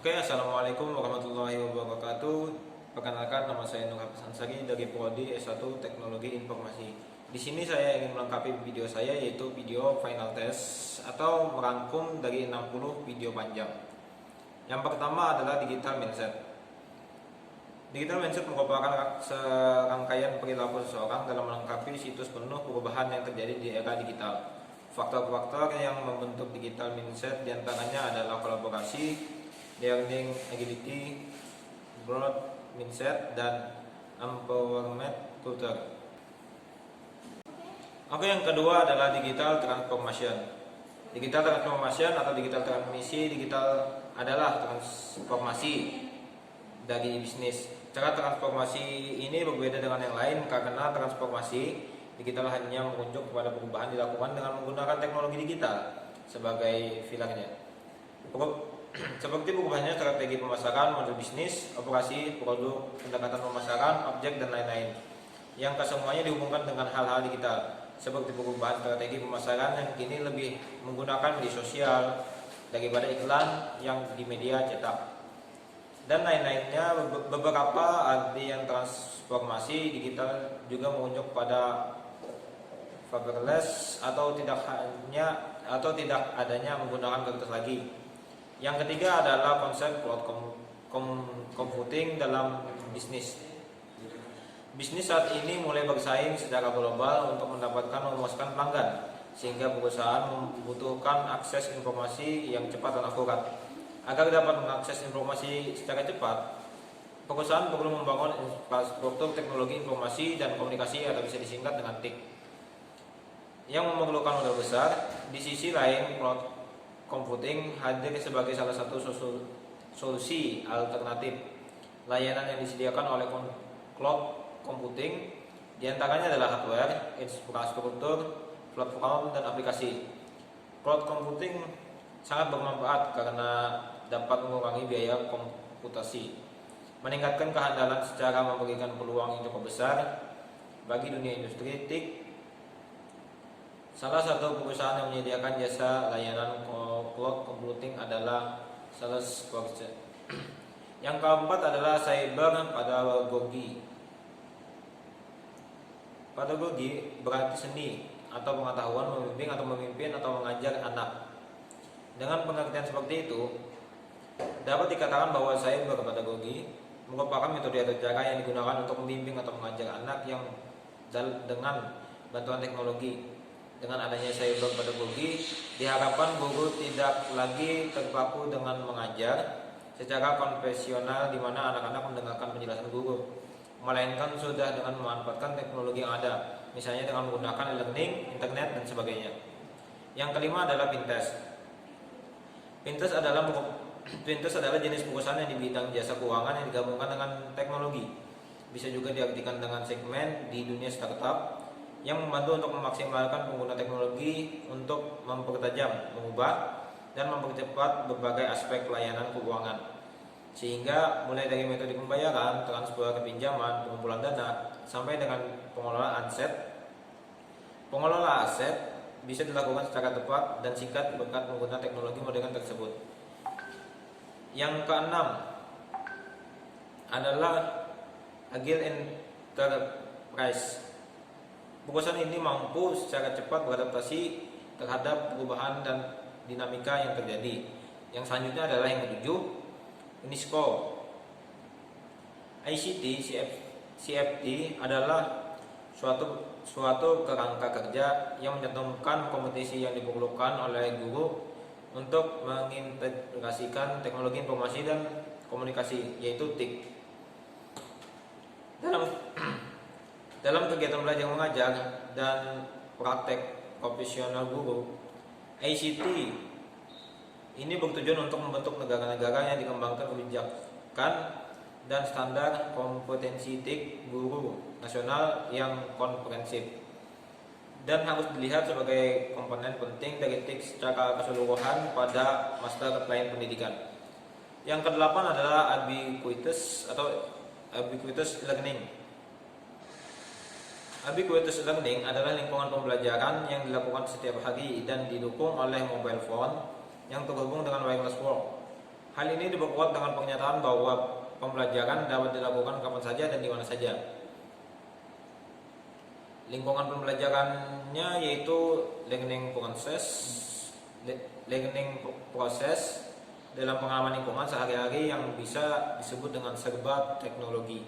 Oke, assalamualaikum warahmatullahi wabarakatuh. Perkenalkan, nama saya Nur Hafiz Ansari dari Prodi S1 Teknologi Informasi. Di sini saya ingin melengkapi video saya, yaitu video final test atau merangkum dari 60 video panjang. Yang pertama adalah digital mindset. Digital mindset merupakan serangkaian perilaku seseorang dalam melengkapi situs penuh perubahan yang terjadi di era digital. Faktor-faktor yang membentuk digital mindset diantaranya adalah kolaborasi, learning agility, growth mindset, dan empowerment culture. Oke, yang kedua adalah digital transformation. Digital transformation atau digital transmisi, digital adalah transformasi dari bisnis. Cara transformasi ini berbeda dengan yang lain karena transformasi digital hanya merujuk kepada perubahan dilakukan dengan menggunakan teknologi digital sebagai pilarnya. Seperti perubahannya strategi pemasaran, model bisnis, operasi, produk, pendekatan pemasaran, objek, dan lain-lain, yang kesemuanya dihubungkan dengan hal-hal digital, seperti perubahan strategi pemasaran yang kini lebih menggunakan media sosial daripada iklan yang di media cetak, dan lain-lainnya. Beberapa arti yang transformasi digital juga merujuk pada paperless atau tidak adanya menggunakan kertas lagi. Yang ketiga adalah konsep cloud computing dalam bisnis. Bisnis saat ini mulai bersaing secara global untuk mendapatkan memuaskan pelanggan, sehingga perusahaan membutuhkan akses informasi yang cepat dan akurat. Agar dapat mengakses informasi secara cepat, perusahaan perlu membangun infrastruktur teknologi informasi dan komunikasi atau bisa disingkat dengan TIC, yang memerlukan modal besar. Di sisi lain, cloud computing hadir sebagai salah satu solusi alternatif layanan yang disediakan oleh cloud computing. Di antaranya adalah hardware, infrastruktur, platform, dan aplikasi. Cloud computing sangat bermanfaat karena dapat mengurangi biaya komputasi, meningkatkan kehandalan secara memberikan peluang yang cukup besar bagi dunia industri TIC. Salah satu perusahaan yang menyediakan jasa layanan cloud computing adalah Salesforce. Yang keempat adalah cyber pedagogy. Pedagogy berarti seni atau pengetahuan membimbing atau memimpin atau mengajar anak. Dengan pengertian seperti itu, dapat dikatakan bahwa cyber pedagogy merupakan metode atau cara yang digunakan untuk membimbing atau mengajar anak yang dengan bantuan teknologi. Dengan adanya cyber pedagogy, diharapkan guru tidak lagi terpaku dengan mengajar secara konvensional di mana anak-anak mendengarkan penjelasan guru, melainkan sudah dengan memanfaatkan teknologi yang ada, misalnya dengan menggunakan e-learning, internet, dan sebagainya. Yang kelima adalah Pinterest. Pinterest adalah jenis perusahaan yang di bidang jasa keuangan yang digabungkan dengan teknologi. Bisa juga diartikan dengan segmen di dunia startup yang membantu untuk memaksimalkan pengguna teknologi untuk mempertajam, mengubah, dan mempercepat berbagai aspek pelayanan keuangan. Sehingga mulai dari metode pembayaran, transfer, pinjaman, pengumpulan dana, sampai dengan pengelolaan aset. Pengelola aset bisa dilakukan secara tepat dan singkat berkat menggunakan teknologi modern tersebut. Yang keenam adalah Agile Enterprise. Perusahaan ini mampu secara cepat beradaptasi terhadap perubahan dan dinamika yang terjadi. Yang selanjutnya adalah yang ketujuh, UNESCO. ICT CFT adalah suatu kerangka kerja yang mencantumkan kompetisi yang diperlukan oleh guru untuk mengintegrasikan teknologi informasi dan komunikasi, yaitu TIC, dalam kegiatan belajar mengajar dan praktek profesional guru. ICT ini bertujuan untuk membentuk negara-negara yang dikembangkan kebijakan dan standar kompetensi TIC guru nasional yang komprehensif, dan harus dilihat sebagai komponen penting dari TIC secara keseluruhan pada master plan pendidikan. Yang kedelapan adalah ubiquitous learning. Ubiquitous learning adalah lingkungan pembelajaran yang dilakukan setiap hari dan didukung oleh mobile phone yang terhubung dengan wireless world. Hal ini diperkuat dengan pernyataan bahwa pembelajaran dapat dilakukan kapan saja dan di mana saja. Lingkungan pembelajarannya yaitu learning proses dalam pengalaman lingkungan sehari-hari yang bisa disebut dengan serba teknologi.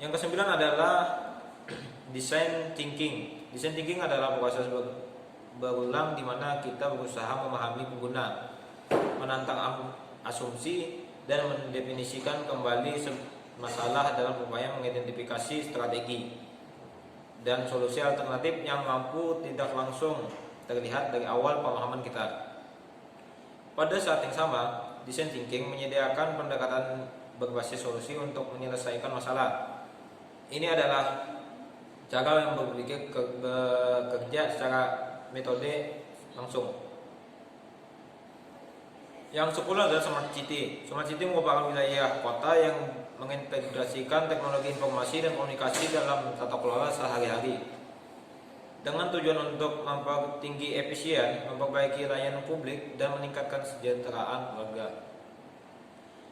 Yang kesembilan adalah design thinking. Design thinking adalah proses berulang di mana kita berusaha memahami pengguna, menantang asumsi, dan mendefinisikan kembali masalah dalam upaya mengidentifikasi strategi dan solusi alternatif yang mampu tidak langsung terlihat dari awal pemahaman kita. Pada saat yang sama, design thinking menyediakan pendekatan berbasis solusi untuk menyelesaikan masalah. Ini adalah cara yang berpikir bekerja secara metode langsung. Yang 10 adalah Smart City. Smart City merupakan wilayah kota yang mengintegrasikan teknologi informasi dan komunikasi dalam tata kelola sehari-hari dengan tujuan untuk mempertinggi efisien, memperbaiki layanan publik, dan meningkatkan kesejahteraan warga.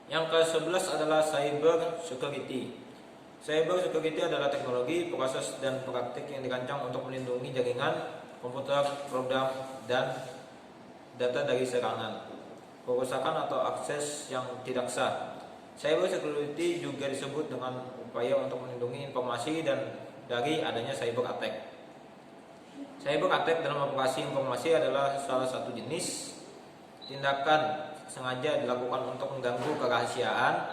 Yang ke-11 adalah Cyber Security. Cyber Security adalah teknologi, proses, dan praktik yang dirancang untuk melindungi jaringan, komputer, program, dan data dari serangan, perusakan, atau akses yang tidak sah. Cyber Security juga disebut dengan upaya untuk melindungi informasi dan dari adanya cyber attack. Cyber attack dalam operasi informasi adalah salah satu jenis tindakan sengaja dilakukan untuk mengganggu kerahasiaan,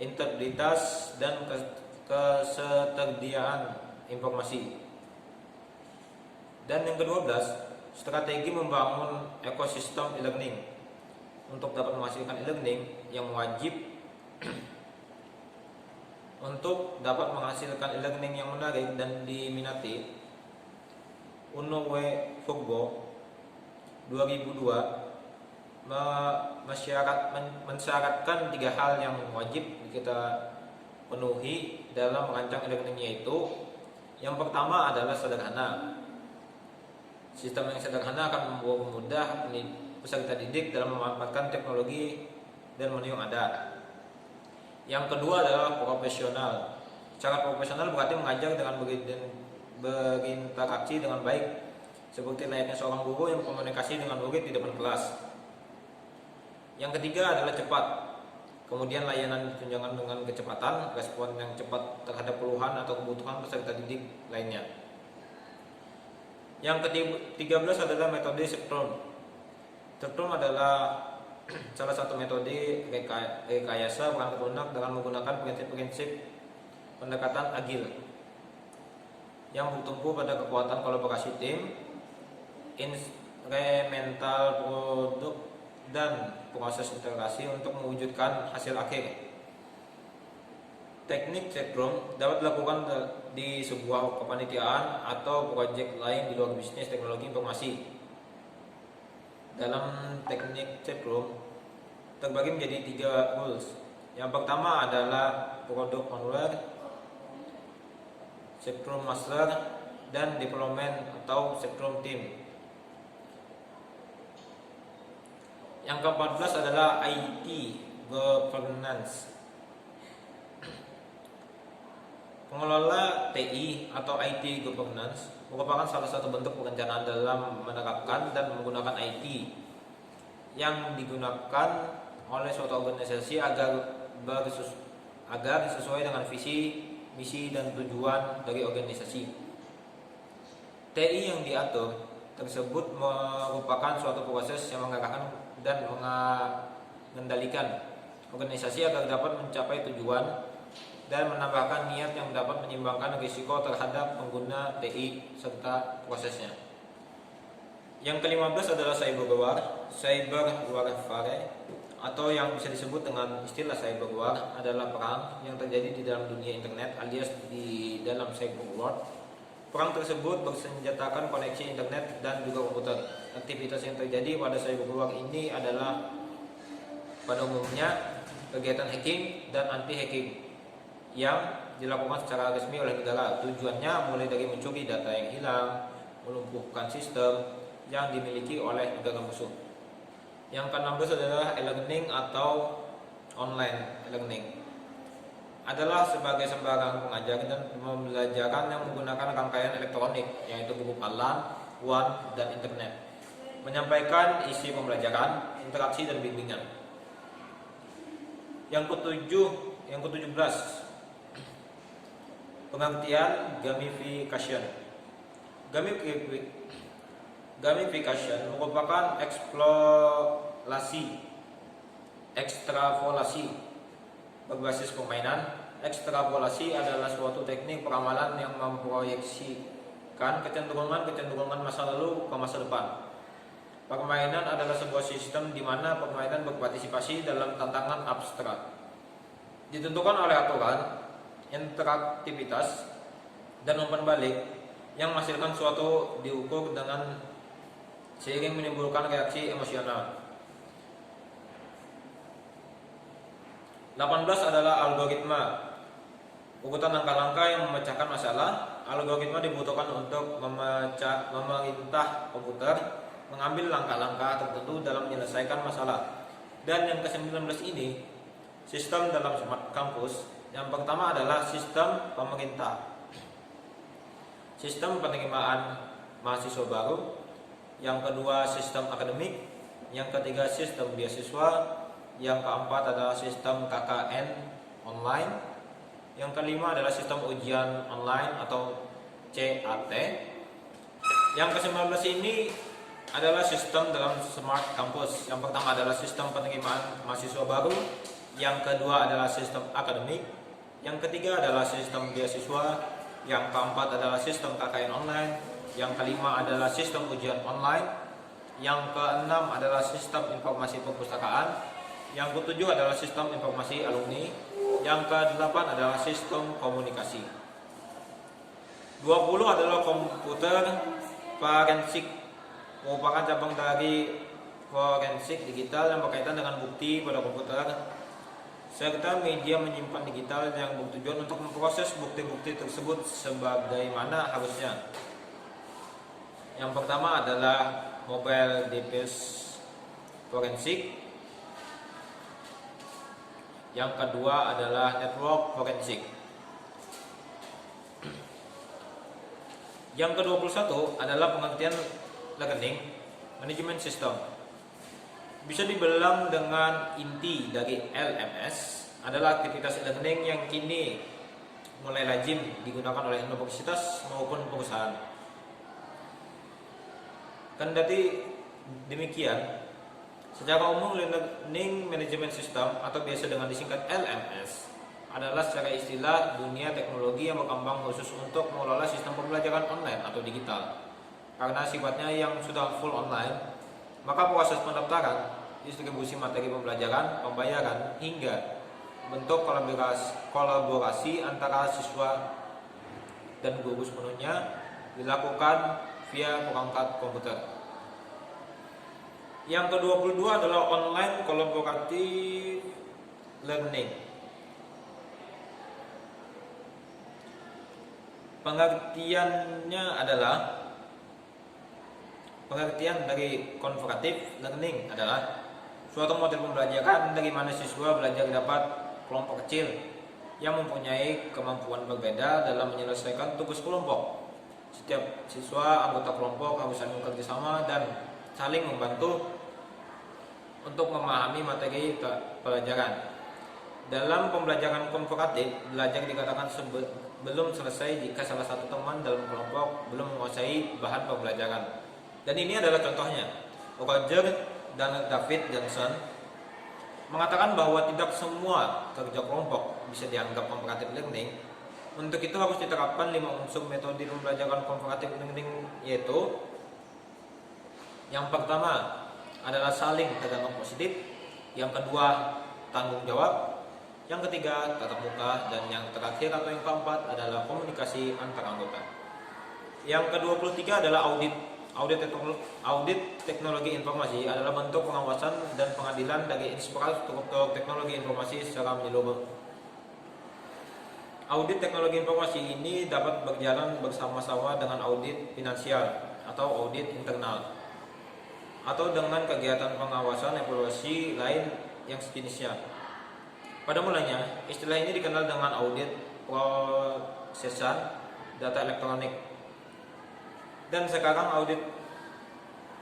integritas, dan ketersediaan informasi. Dan yang ke-12, strategi membangun ekosistem e-learning. Untuk dapat menghasilkan e-learning yang wajib untuk dapat menghasilkan e-learning yang menarik dan diminati, Unoue Fugbo 2002 mensyaratkan 3 hal yang wajib kita penuhi dalam merancang e-learning, yaitu yang pertama adalah sederhana. Sistem yang sederhana akan mempermudah peserta didik dalam memanfaatkan teknologi dan menu yang ada. Yang kedua adalah profesional. Secara profesional berarti mengajar dengan berinteraksi dengan baik, seperti layaknya seorang guru yang komunikasi dengan murid di depan kelas. Yang ketiga adalah cepat. Kemudian layanan tunjangan dengan kecepatan, respon yang cepat terhadap keluhan atau kebutuhan peserta didik lainnya. Yang ke-13 adalah metode Scrum. Scrum adalah salah satu metode rekayasa perangkat lunak dengan menggunakan prinsip-prinsip pendekatan agil yang bertumpu pada kekuatan kolaborasi tim, incremental produk, dan proses integrasi untuk mewujudkan hasil akhir. Teknik Scrum dapat dilakukan di sebuah kepanitiaan atau proyek lain di luar bisnis teknologi informasi. Dalam teknik Scrum terbagi menjadi 3 rules. Yang pertama adalah Product Owner, Scrum Master, dan Development atau Scrum Team. Yang ke-14 adalah IT Governance. Pengelola TI atau IT Governance merupakan salah satu bentuk perencanaan dalam menerapkan dan menggunakan IT yang digunakan oleh suatu organisasi agar sesuai dengan visi, misi, dan tujuan dari organisasi. TI yang diatur tersebut merupakan suatu proses yang mengarahkan dan mengendalikan organisasi agar dapat mencapai tujuan dan menambahkan niat yang dapat menyimbangkan risiko terhadap pengguna TI serta prosesnya. Yang ke-15 adalah cyber warfare, atau yang bisa disebut dengan istilah cyber war adalah perang yang terjadi di dalam dunia internet alias di dalam cyber world. Perang tersebut bersenjatakan koneksi internet dan juga komputer. Aktivitas yang terjadi pada cyber war ini adalah pada umumnya kegiatan hacking dan anti-hacking yang dilakukan secara resmi oleh negara. Tujuannya mulai dari mencuri data yang hilang, melumpuhkan sistem yang dimiliki oleh negara musuh. Yang ke-16 adalah e-learning atau online learning. Adalah sebagai sembarang pengajar dan pembelajaran yang menggunakan rangkaian elektronik, yaitu buku LAN, WAN, dan internet. Menyampaikan isi pembelajaran, interaksi, dan bimbingan. Yang ke-17, pengertian gamification. Gamification merupakan ekstrapolasi berbasis permainan. Ekstrapolasi adalah suatu teknik peramalan yang memproyeksikan kecenderungan masa lalu ke masa depan. Permainan adalah sebuah sistem di mana permainan berpartisipasi dalam tantangan abstrak, ditentukan oleh aturan, interaktivitas, dan umpan balik yang menghasilkan suatu diukur dengan seiring menimbulkan reaksi emosional. 18 adalah algoritma. Urutan langkah-langkah yang memecahkan masalah. Algoritma dibutuhkan untuk memerintah komputer mengambil langkah-langkah tertentu dalam menyelesaikan masalah. Dan yang ke-19 ini, sistem dalam smart campus. Yang pertama adalah sistem pemerintah. Sistem penerimaan mahasiswa baru. Yang kedua, sistem akademik. Yang ketiga, sistem beasiswa. Yang keempat adalah sistem KKN online. Yang kelima adalah sistem ujian online atau CAT. Yang ke-19 ini adalah sistem dalam smart campus. Yang pertama adalah sistem penerimaan mahasiswa baru. Yang kedua adalah sistem akademik. Yang ketiga adalah sistem beasiswa. Yang keempat adalah sistem KKN online. Yang kelima adalah sistem ujian online. Yang keenam adalah sistem informasi perpustakaan. Yang ketujuh adalah sistem informasi alumni. Yang ke-8 adalah sistem komunikasi. 20 adalah komputer forensik, merupakan cabang dari forensik digital yang berkaitan dengan bukti pada komputer serta media menyimpan digital yang bertujuan untuk memproses bukti-bukti tersebut sebagaimana harusnya. Yang pertama adalah mobile device forensik. Yang kedua adalah network forensik. Yang ke-21 adalah pengertian learning management system. Bisa dibilang dengan inti dari LMS adalah aktivitas learning yang kini mulai lazim digunakan oleh universitas maupun perusahaan. Kendati demikian, secara umum learning management system atau biasa dengan disingkat LMS adalah secara istilah dunia teknologi yang berkembang khusus untuk mengelola sistem pembelajaran online atau digital. Karena sifatnya yang sudah full online, maka proses pendaftaran, distribusi materi pembelajaran, pembayaran, hingga bentuk kolaborasi antara siswa dan guru sepenuhnya dilakukan via perangkat komputer. Yang ke-22 adalah online collaborative learning. Pengertiannya adalah pengertian dari collaborative learning adalah suatu model pembelajaran dari mana siswa belajar dapat kelompok kecil yang mempunyai kemampuan berbeda dalam menyelesaikan tugas kelompok. Setiap siswa anggota kelompok harus saling bekerja sama dan saling membantu untuk memahami materi pelajaran. Dalam pembelajaran komparatif, belajar dikatakan belum selesai jika salah satu teman dalam kelompok belum menguasai bahan pembelajaran. Dan ini adalah contohnya. Roger dan David Johnson mengatakan bahwa tidak semua kerja kelompok bisa dianggap comparative learning. Untuk itu harus diterapkan 5 unsur metode pembelajaran comparative learning, yaitu yang pertama adalah saling tergantung positif, yang kedua tanggung jawab, yang ketiga tatap muka, dan yang terakhir atau yang keempat adalah komunikasi antar anggota. Yang ke-23 adalah audit. Audit teknologi informasi adalah bentuk pengawasan dan pengadilan dari infrastruktur teknologi informasi secara menyeluruh. Audit teknologi informasi ini dapat berjalan bersama-sama dengan audit finansial atau audit internal. atau dengan kegiatan pengawasan evaluasi lain yang sejenisnya. Pada mulanya, istilah ini dikenal dengan audit prosesan data elektronik, dan sekarang audit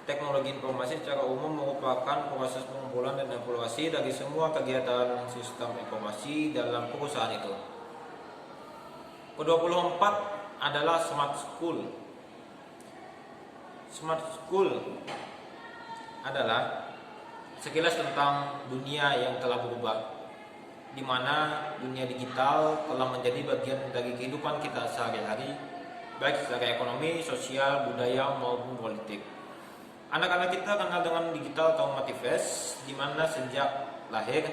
teknologi informasi secara umum merupakan proses pengumpulan dan evaluasi dari semua kegiatan sistem informasi dalam perusahaan itu. Ke-24 adalah Smart School. Smart School adalah sekilas tentang dunia yang telah berubah, di mana dunia digital telah menjadi bagian dari kehidupan kita sehari-hari, baik secara ekonomi, sosial, budaya, maupun politik. Anak-anak kita kenal dengan digital atau multiverse, di mana sejak lahir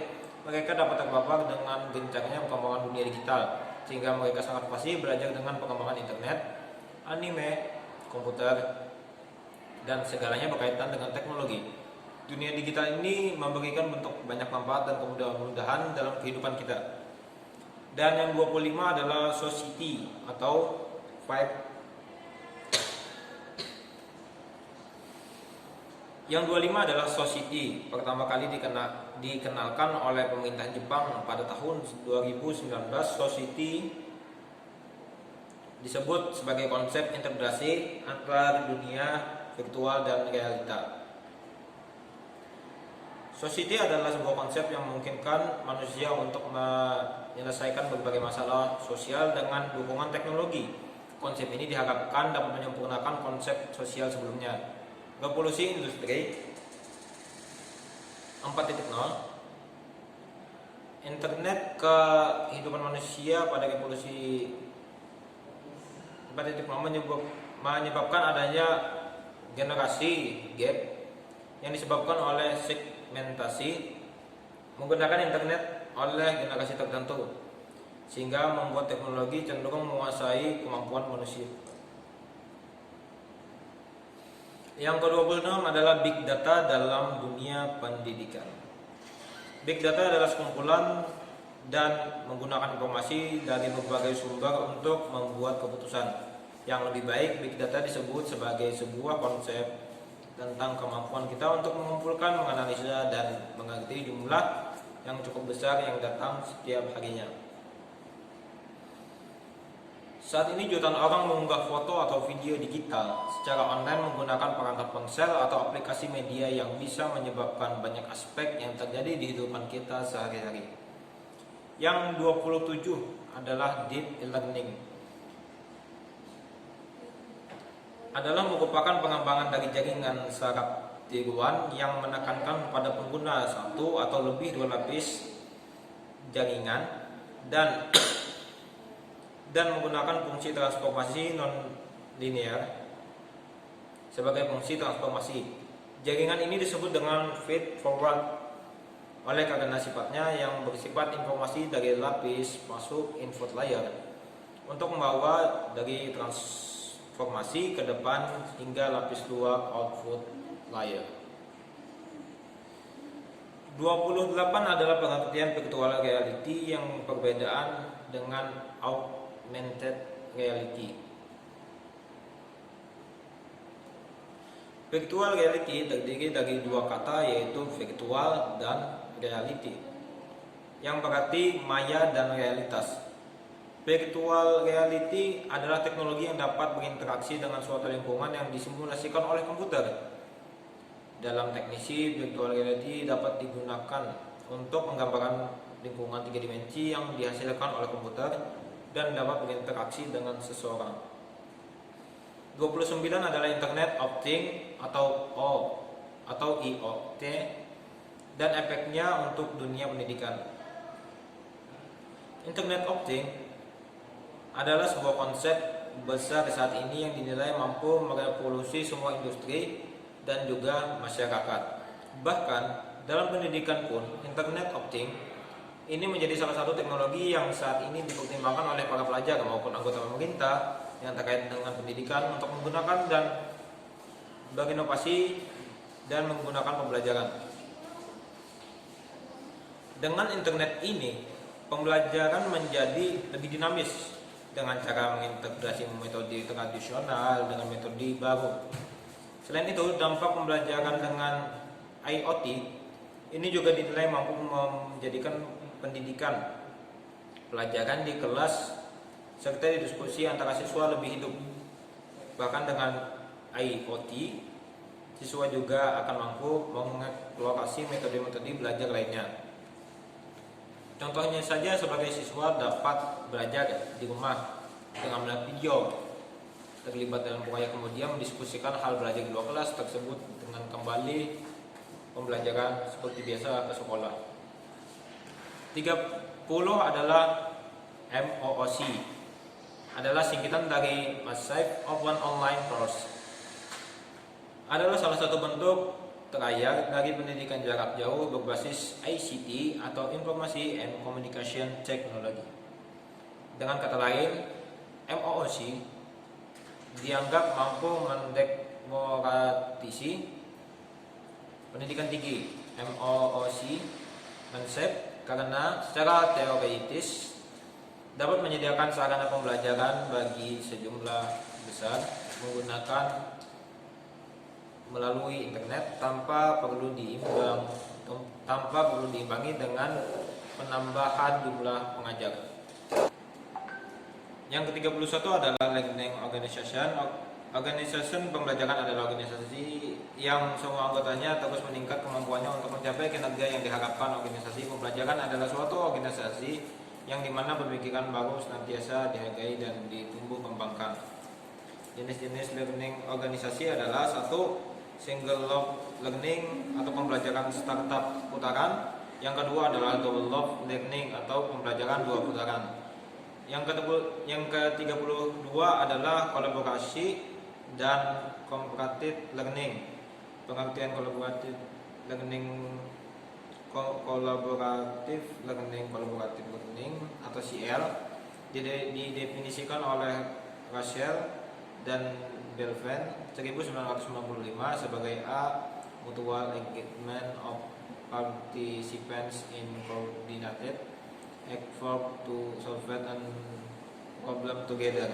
mereka dapat terpapar dengan gencarnya perkembangan dunia digital, sehingga mereka sangat fasih belajar dengan perkembangan internet, anime, komputer, dan segalanya berkaitan dengan teknologi. Dunia digital ini memberikan bentuk banyak manfaat dan kemudahan dalam kehidupan kita. Dan yang 25 adalah society atau vibe. Yang 25 adalah society. Pertama kali dikenalkan oleh pemerintah Jepang pada tahun 2019. Society disebut sebagai konsep integrasi antara dunia virtual dan realita. Society adalah sebuah konsep yang memungkinkan manusia untuk menyelesaikan berbagai masalah sosial dengan dukungan teknologi. Konsep ini diharapkan dapat menyempurnakan konsep sosial sebelumnya. Revolusi Industri 4.0, internet kehidupan manusia pada revolusi 4.0 menyebabkan adanya generasi gap yang disebabkan oleh segmentasi menggunakan internet oleh generasi tertentu, sehingga membuat teknologi cenderung menguasai kemampuan manusia. Yang ke-26 adalah Big Data dalam dunia pendidikan. Big Data adalah sekumpulan dan menggunakan informasi dari berbagai sumber untuk membuat keputusan. Yang lebih baik, Big Data disebut sebagai sebuah konsep tentang kemampuan kita untuk mengumpulkan, menganalisa, dan mengerti jumlah yang cukup besar yang datang setiap harinya. Saat ini jutaan orang mengunggah foto atau video digital secara online menggunakan perangkat ponsel atau aplikasi media yang bisa menyebabkan banyak aspek yang terjadi di kehidupan kita sehari-hari. Yang 27 adalah Deep Learning. Adalah merupakan pengembangan dari jaringan saraf tiruan yang menekankan pada pengguna satu atau lebih dua lapis jaringan dan menggunakan fungsi transformasi non-linear sebagai fungsi transformasi. Jaringan ini disebut dengan feed forward oleh karena sifatnya yang bersifat informasi dari lapis masuk input layer untuk membawa dari transformasi ke depan hingga lapis luar output layer. 28 adalah pengertian virtual reality yang perbedaan dengan augmented reality. Virtual reality terdiri dari dua kata, yaitu virtual dan reality, yang berarti maya dan realitas. Virtual reality adalah teknologi yang dapat berinteraksi dengan suatu lingkungan yang disimulasikan oleh komputer. Dalam teknisi, virtual reality dapat digunakan untuk menggambarkan lingkungan 3 dimensi yang dihasilkan oleh komputer dan dapat berinteraksi dengan seseorang. 29 adalah Internet of Things atau IoT dan efeknya untuk dunia pendidikan. Internet of Things adalah sebuah konsep besar saat ini yang dinilai mampu merevolusi semua industri dan juga masyarakat. Bahkan dalam pendidikan pun, Internet of Things ini menjadi salah satu teknologi yang saat ini dipertimbangkan oleh para pelajar maupun anggota pemerintah yang terkait dengan pendidikan untuk menggunakan dan berinovasi dan menggunakan pembelajaran. Dengan internet ini, pembelajaran menjadi lebih dinamis dengan cara mengintegrasi metode tradisional dengan metode baru. Selain itu, dampak pembelajaran dengan IoT ini juga dinilai mampu menjadikan pendidikan pelajaran di kelas serta diskusi antara siswa lebih hidup. Bahkan dengan IoT, siswa juga akan mampu mengeksplorasi metode-metode belajar lainnya. Contohnya saja, sebagai siswa dapat belajar di rumah dengan melihat video, terlibat dalam proyek, kemudian mendiskusikan hal belajar di luar kelas tersebut dengan kembali pembelajaran seperti biasa ke sekolah. 30 adalah MOOC, adalah singkatan dari Massive Open Online Course. Adalah salah satu bentuk terayar dari pendidikan jarak jauh berbasis ICT atau Information and Communication Technology. Dengan kata lain, MOOC dianggap mampu mendemokratisasi pendidikan tinggi. MOOC konsep karena secara teoritis dapat menyediakan sarana pembelajaran bagi sejumlah besar menggunakan melalui internet tanpa perlu diimbangi dengan penambahan jumlah pengajar. Yang ke-31 adalah Learning Organization. Organisasi pembelajaran adalah organisasi yang semua anggotanya terus meningkat kemampuannya untuk mencapai kinerja yang diharapkan. Organisasi pembelajaran adalah suatu organisasi yang dimana pemikiran baru senantiasa dihargai dan ditumbuh kembangkan. Jenis-jenis learning organisasi adalah: 1. Single learning atau pembelajaran startup putaran. Yang kedua adalah double learning atau pembelajaran 2 putaran. Yang ke-32 adalah kolaborasi dan cooperative learning. Pengertian collaborative learning atau CL didefinisikan oleh Rachel dan Belvin 1995 sebagai A. Mutual engagement of participants in coordinated effort to solve a problem together.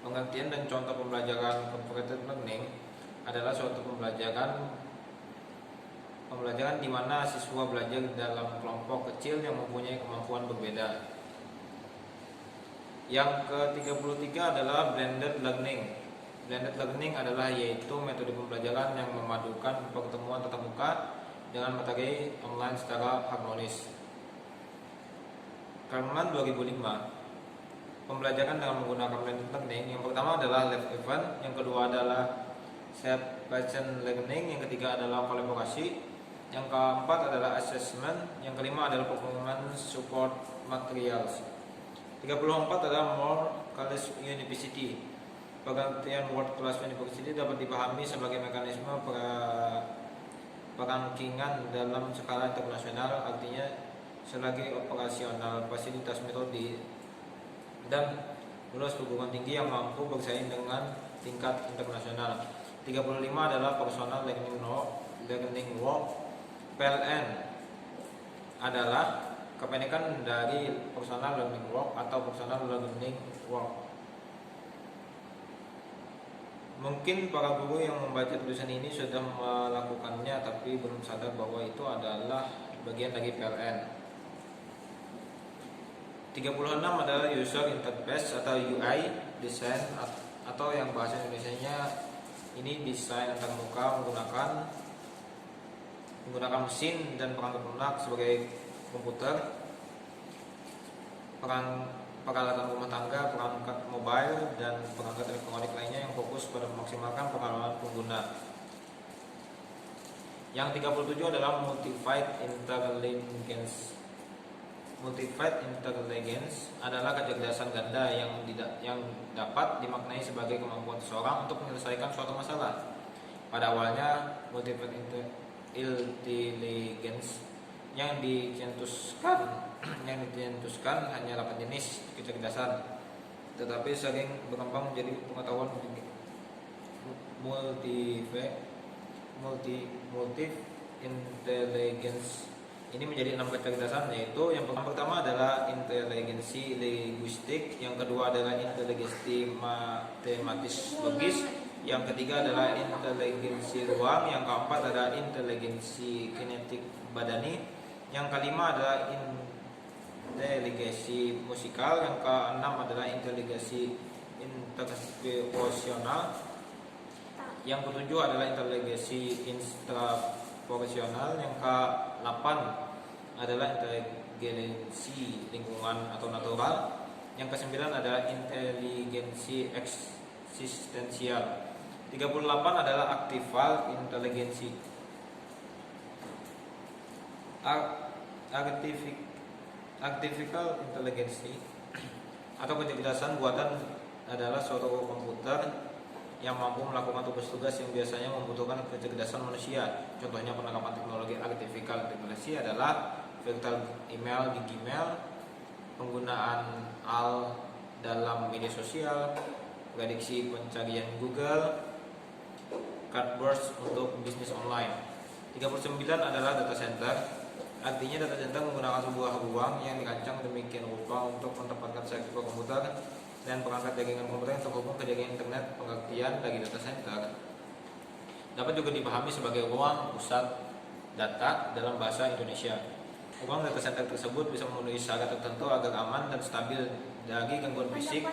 Pengertian dan contoh pembelajaran cooperative learning adalah suatu pembelajaran di mana siswa belajar dalam kelompok kecil yang mempunyai kemampuan berbeda. Yang ke-33 adalah blended learning. Blended learning adalah yaitu metode pembelajaran yang memadukan pertemuan tatap muka dengan materi online secara harmonis. Kahneman 2005. Pembelajaran dengan menggunakan blended learning, yang pertama adalah live event, yang kedua adalah self-paced learning, yang ketiga adalah kolaborasi, yang keempat adalah assessment, yang kelima adalah performance support materials. 34 adalah world class university. Pengertian world class university dapat dipahami sebagai mekanisme perangkingan dalam skala internasional, artinya selagi operasional fasilitas metode dan lulus perguruan tinggi yang mampu bersaing dengan tingkat internasional. 35 adalah personal learning work. PLN adalah kependekan dari personal learning work atau personal learning work. Mungkin para guru yang membaca tulisan ini sudah melakukannya tapi belum sadar bahwa itu adalah bagian dari PLN. 36 adalah user interface atau UI design, atau yang bahasa Indonesianya ini desain antar muka menggunakan mesin dan perangkat lunak sebagai komputer, peralatan rumah tangga, perangkat mobile, dan perangkat elektronik lainnya yang fokus pada memaksimalkan pengalaman pengguna. Yang 37 adalah multified intelligence. Multified intelligence adalah kecerdasan ganda yang dapat dimaknai sebagai kemampuan seseorang untuk menyelesaikan suatu masalah. Pada awalnya, multified intelligence yang dicetuskan hanya 8 jenis kecerdasan, tetapi sering berkembang menjadi pengetahuan multi intelligence. Ini menjadi 6 kecerdasan, yaitu yang pertama adalah inteligensi linguistik, yang kedua adalah inteligensi matematis logis, Yang ketiga adalah inteligensi ruang, yang keempat adalah inteligensi kinetik badani, yang kelima adalah inteligensi musikal, yang keenam adalah inteligensi interpersonal, yang ketujuh adalah inteligensi intrapersonal, yang ke-8 adalah inteligensi lingkungan atau natural, yang ke-9 adalah inteligensi eksistensial. 38 adalah artificial inteligensi. Artificial intelligence atau kecerdasan buatan adalah suatu komputer yang mampu melakukan tugas-tugas yang biasanya membutuhkan kecerdasan manusia. Contohnya penerapan teknologi artificial intelligence adalah virtual email di Gmail, penggunaan AI dalam media sosial, prediksi pencarian Google, chatbots untuk bisnis online. 39 adalah data center. Artinya data center menggunakan sebuah ruang yang dirancang demikian rupa untuk menempatkan server komputer dan perangkat jaringan komputer yang terhubung ke jaringan internet. Pengertian dari data center dapat juga dipahami sebagai ruang pusat data dalam bahasa Indonesia. Ruang data center tersebut bisa memenuhi syarat tertentu agar aman dan stabil dari gangguan fisik,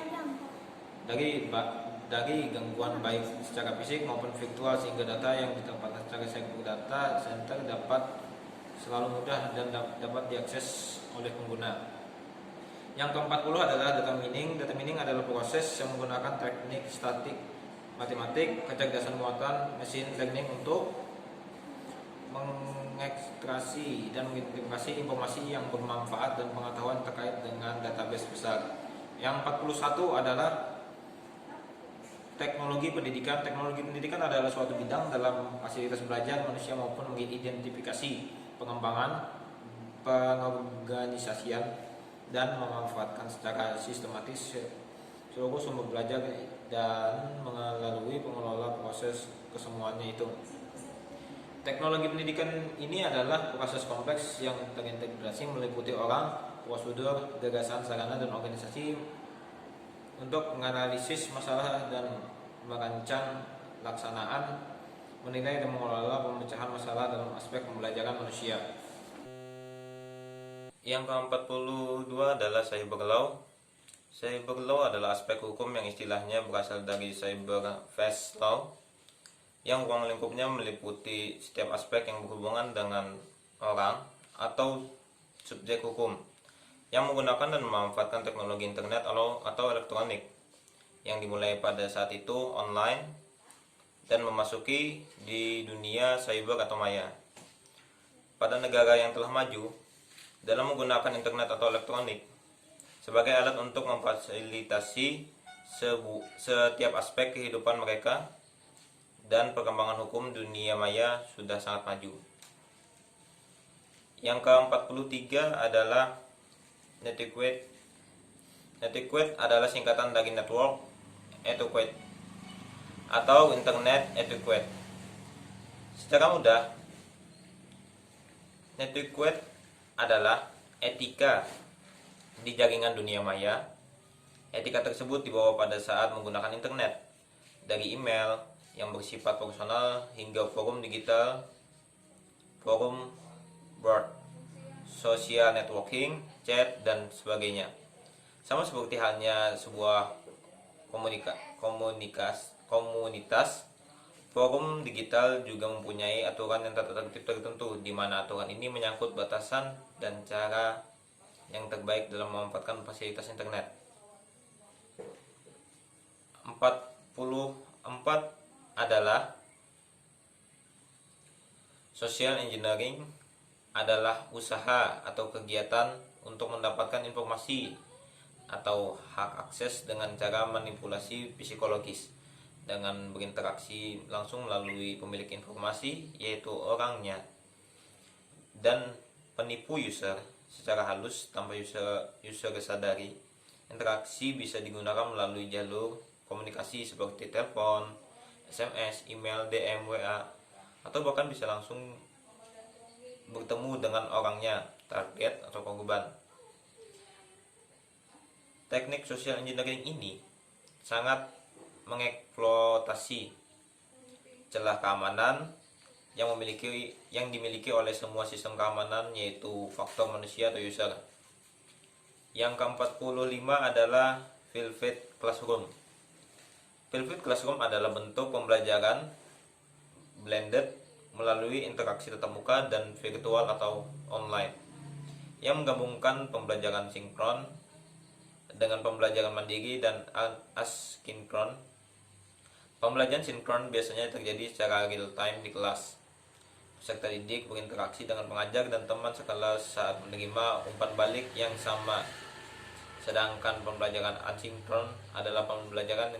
dari gangguan baik secara fisik maupun virtual, sehingga data yang ditempatkan secara server data center dapat selalu mudah dan dapat diakses oleh pengguna. Yang ke-40 adalah data mining. Data mining adalah proses yang menggunakan teknik statik matematik, kecerdasan buatan, mesin learning untuk mengekstraksi dan mengidentifikasi informasi yang bermanfaat dan pengetahuan terkait dengan database besar. Yang 41 adalah teknologi pendidikan. Teknologi pendidikan adalah suatu bidang dalam fasilitas belajar manusia maupun mengidentifikasi, pengembangan, pengorganisasian, dan memanfaatkan secara sistematis seluruh sumber belajar dan melalui pengelola proses kesemuanya itu. Teknologi pendidikan ini adalah proses kompleks yang terintegrasi meliputi orang, prosedur, gagasan, sarana, dan organisasi untuk menganalisis masalah dan merancang laksanaan, menilai dan mengelola pemecahan masalah dalam aspek pembelajaran manusia. Yang ke-42 adalah cyber law. Cyber law adalah aspek hukum yang istilahnya berasal dari cyber face law, yang ruang lingkupnya meliputi setiap aspek yang berhubungan dengan orang atau subjek hukum yang menggunakan dan memanfaatkan teknologi internet atau elektronik, yang dimulai pada saat itu online dan memasuki di dunia cyber atau maya. Pada negara yang telah maju dalam menggunakan internet atau elektronik sebagai alat untuk memfasilitasi setiap aspek kehidupan mereka, dan perkembangan hukum dunia maya sudah sangat maju. Yang ke-43 adalah netiquette. Netiquette adalah singkatan dari network etiquette atau internet etiquette. Secara mudah, netiquette adalah etika di jaringan dunia maya. Etika tersebut dibawa pada saat menggunakan internet, dari email yang bersifat personal hingga forum digital, forum board, social networking, chat, dan sebagainya. Sama seperti halnya sebuah komunitas, forum digital juga mempunyai aturan yang tertentu, di mana aturan ini menyangkut batasan dan cara yang terbaik dalam memanfaatkan fasilitas internet. 44 adalah social engineering, adalah usaha atau kegiatan untuk mendapatkan informasi atau hak akses dengan cara manipulasi psikologis dengan berinteraksi langsung melalui pemilik informasi, yaitu orangnya, dan penipu user secara halus tanpa user sadari. Interaksi bisa digunakan melalui jalur komunikasi seperti telepon, SMS, email, DM, WA, atau bahkan bisa langsung bertemu dengan orangnya, target atau korban. Teknik social engineering ini sangat mengeksploitasi celah keamanan yang dimiliki oleh semua sistem keamanan, yaitu faktor manusia atau user. Yang ke-45 adalah Velvet Classroom. Velvet Classroom adalah bentuk pembelajaran blended melalui interaksi tatap muka dan virtual atau online, yang menggabungkan pembelajaran sinkron dengan pembelajaran mandiri dan asinkron. Pembelajaran sinkron biasanya terjadi secara real time di kelas. Peserta didik berinteraksi dengan pengajar dan teman sekelas saat menerima umpan balik yang sama. Sedangkan pembelajaran asinkron adalah pembelajaran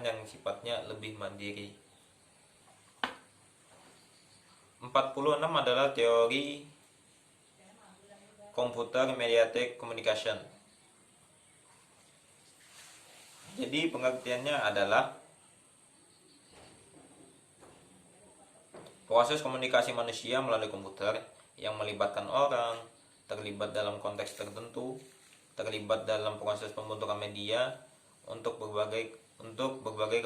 yang sifatnya lebih mandiri. 46 adalah teori Computer Mediated Communication. Jadi pengertiannya adalah proses komunikasi manusia melalui komputer yang melibatkan orang, terlibat dalam konteks tertentu, terlibat dalam proses pembentukan media untuk berbagai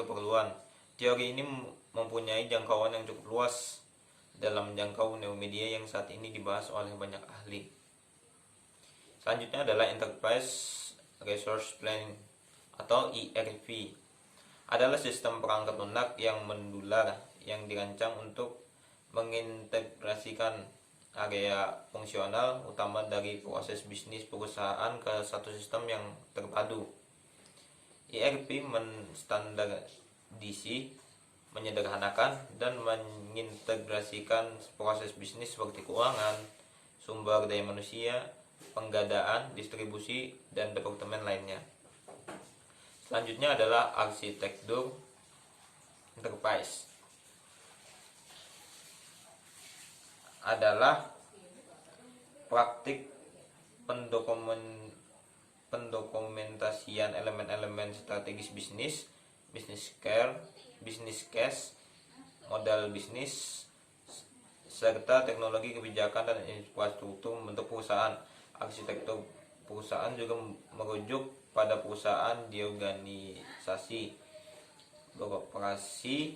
keperluan. Teori ini mempunyai jangkauan yang cukup luas dalam menjangkau neomedia yang saat ini dibahas oleh banyak ahli. Selanjutnya adalah Enterprise Resource Planning atau ERP. Adalah sistem perangkat lunak yang mendular yang dirancang untuk mengintegrasikan area fungsional utama dari proses bisnis perusahaan ke satu sistem yang terpadu. ERP menstandardisi, menyederhanakan, dan mengintegrasikan proses bisnis seperti keuangan, sumber daya manusia, penggadaan, distribusi, dan departemen lainnya. Selanjutnya adalah arsitektur enterprise. Adalah praktik pendokumentasian elemen-elemen strategis bisnis, business case, modal bisnis, serta teknologi, kebijakan, dan infrastruktur membentuk perusahaan. Arsitektur perusahaan juga merujuk pada perusahaan di organisasi beroperasi,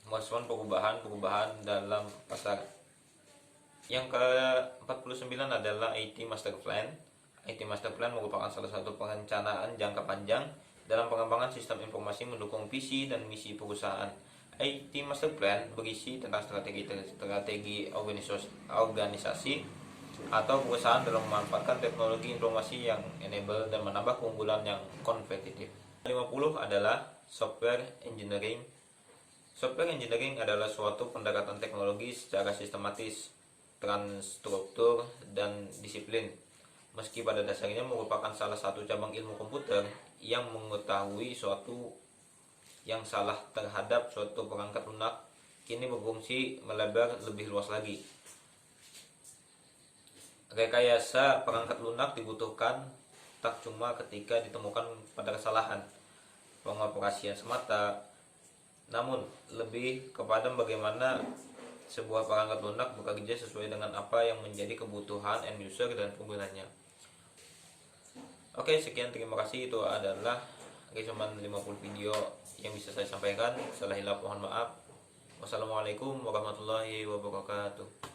merespon perubahan dalam pasar. Yang ke-49 adalah IT Master Plan. IT Master Plan merupakan salah satu perencanaan jangka panjang dalam pengembangan sistem informasi mendukung visi dan misi perusahaan. IT Master Plan berisi tentang strategi organisasi atau perusahaan dalam memanfaatkan teknologi informasi yang enable dan menambah keunggulan yang kompetitif. 50 adalah Software Engineering. Software Engineering adalah suatu pendekatan teknologi secara sistematis, terstruktur, dan disiplin. Meski pada dasarnya merupakan salah satu cabang ilmu komputer yang mengetahui suatu yang salah terhadap suatu perangkat lunak, kini berfungsi melebar lebih luas lagi. Rekayasa perangkat lunak dibutuhkan tak cuma ketika ditemukan pada kesalahan pengoperasian semata, namun lebih kepada bagaimana sebuah perangkat lunak bekerja sesuai dengan apa yang menjadi kebutuhan end user dan penggunanya. Oke, sekian, terima kasih. Itu adalah resumen 50 video yang bisa saya sampaikan. Salah hilap mohon maaf. Wassalamualaikum warahmatullahi wabarakatuh.